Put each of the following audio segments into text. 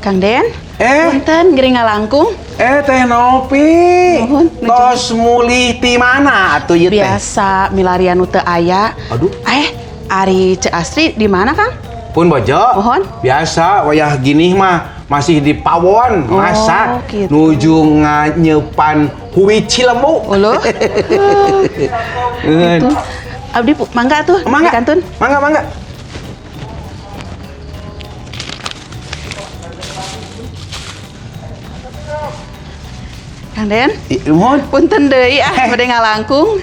Kang Den, punten gering ngalangkung. Teh Nopi, Nuhun, tos mulih ti mana atuh ieu teh? Biasa milarian teu aya. Aduh. Ari Cek Astri di mana, Kang? Pun Bojo. Mohon. Biasa wayah gini mah masih di pawon masak gitu. nuju nganyepan huwi Cilembu. Uluh. Gitu. Abdi mangga tuh, Mangga. dikantun. Mangga. Kang Den, Mohon. punten deui bade ngalangkung.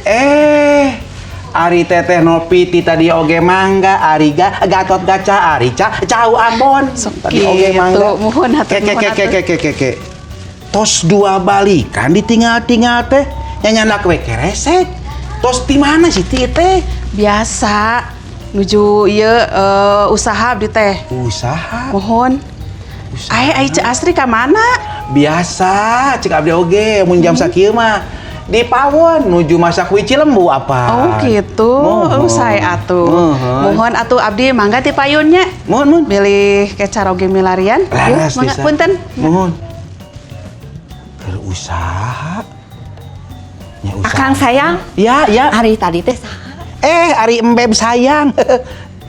Ari Teteh Nopi ti tadi oge mangga, Ari Gatot Gaca, Ari Cau Ambon. Tadi oge mangga. Muhun hatur nuhun atuh. Ke. Tos dua balikan ditinggal-tinggal teh. Nyanyanak we keresek. Tos di mana sih ti teh? Biasa nuju ieu usaha abdi teh. Usaha. Mohon. Ai Cek Astri ka mana? Biasa, cek abdi oge mun jam sakieu mah di pawon nuju masak kuwi Cilembu apa. Oh gitu. Saya atuh. Mohon atuh abdi mangga ti payunnya. Mohon. Bilih kecar oge milarian. Laras Mangga bisa. punten. Mohon. Berusaha. Nya usaha. Akang sayang, Ya. hari tadi teh saha? Ari Embeb sayang.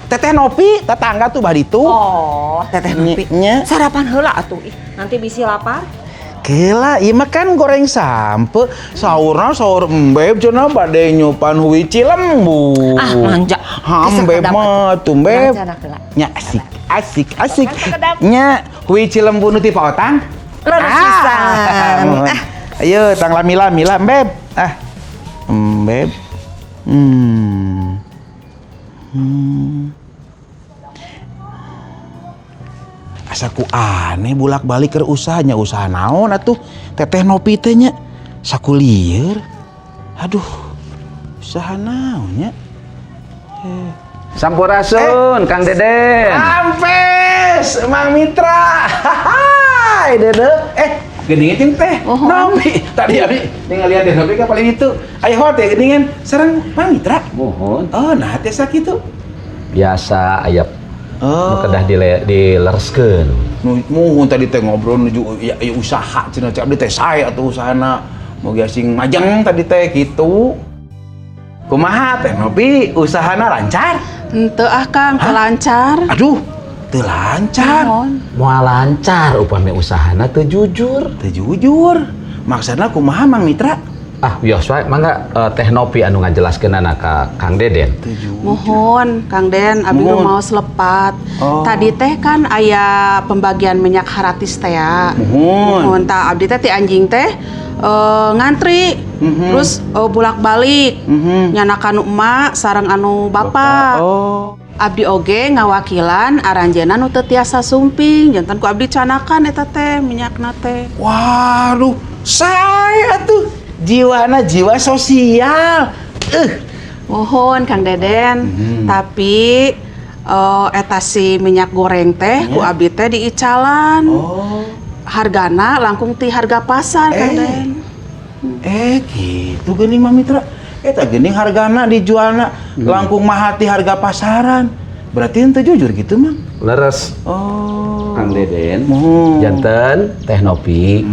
Teteh Nopi, tetangga tuh baritu. Oh, teteh Nopi. Nya. Sarapan heula atuh ih. Nanti bisi lapar. Gila, ieu mah kan goreng sampe. Sahur Embeb cenah bade nyupan huwi Cilembu. Ah, manja. Embeb mah tuh Embeb. Mancana heula. Nya asik. Nya huwi Cilembu nu ti paotang. Leres pisan. Mohon. Ayo tang lami-lami lah Embeb. Embeb. Asaku aneh bulak-balik ke usahanya. Usaha naon atuh Teteh Nopi teh nya sakulieur. Aduh, usaha naonnya? Sampurasun, Kang Deden. Ampes, Mang Mitra. Hai, Dede. Geningan teh. Nopi. Tadi abi tinggal lihat Dede Nopi ka paling itu. Ayo hot ya geningan sareng Mang Mitra. Mohon. Oh, nah teh sakitu. Biasa aya kedah dilereskeun. Muhun tadi teh ngobrol nuju ya usaha cenah cek abdi teh sae atuh usahana. Mogi asing majeng tadi teh kitu. Kumaha teh Nopi usahana lancar? Henteu Kang, teu lancar. Aduh, teu lancar. Mohon. Moal lancar upami usahana teu jujur. Teu jujur. Maksudna kumaha Mang Mitra? Wios wae mangga Teh Nopi anu ngajelaskeunana ka Kang Deden. Mohon Kang Den, abdi nu mau selepat. Tadi teh kan aya pembagian minyak haratis teh ya. Mohon tah abdi teh ti anjing teh ngantri. Terus bulak-balik. Nyanakan emak sareng anu bapak. Abdi oge ngawakilan aranjeunna nu teu tiasa sumping. Janten ku abdi canakan eta teh minyakna teh. Waduh, saya atuh. Jiwana jiwa sosial. Mohon Kang Deden, tapi eta si minyak goreng teh ku abdi teh diicalan. Hargana langkung ti harga pasar Kang Den. Gitu geuning Mang Mitra. Eta geuning hargana dijualna langkung mah ti harga pasaran. Berarti ente jujur gitu, Mang? Leres. Kang Deden. Janten Teh Nopi.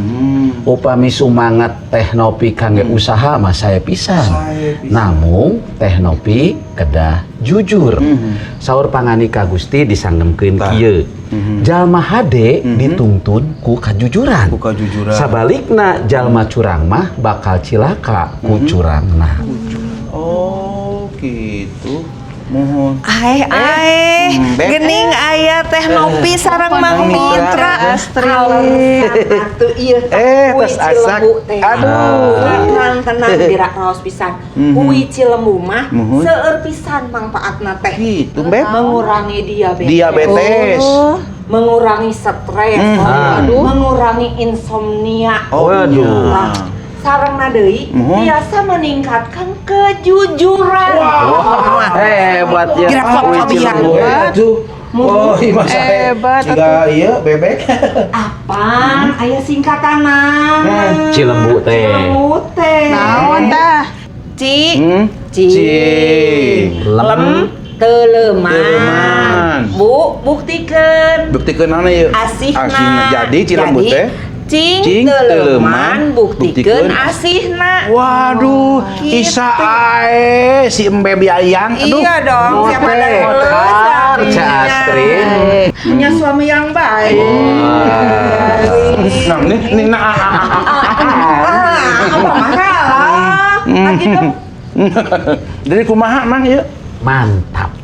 Upami sumangat Teh Nopi kangge usaha mah saya pisan. Namun Teh Nopi kedah jujur. Saur pangani ka Gusti disanggemkeun kieu. Jalma hade dituntun ku kajujuran. Sabalikna jalma curang mah bakal cilaka ku curangna. Oh, gitu. Mohon. Gening aya Teh Nopi sareng Mang Mitra. Atuh ieu tos asak. Aduh. Tenang dira raos pisan. Kuwi Cilembu mah seueur pisan mangpaatna teh. Gitu, Beb. Mengurangi diabetes. Diabetes. Mengurangi stres. Mengurangi insomnia. Waduh. Sarengna deui biasa meningkatkan kejujuran. Hebat ya. Gerak Cilembu. Oh, iya masa Hebat juga iya bebek. Apaan? Aya singkatanna. Cilembu teh. Cilembu teh. Naon tah? Ci. Lem. Teu leuman. Bu, buktikeun. Buktikeun naon ieu? Asihna. Jadi Cilembut teh. Cing teuleman buktikeun asihna. Waduh, Gitu. Isa ae si Embe Biayang. Aduh. Iya dong, siapa ada mulus Ca Astrid. punya suami yang baik. Nah, ini Apa masalah? Lagi dong. Dari kumaha mang ieu? Mantap.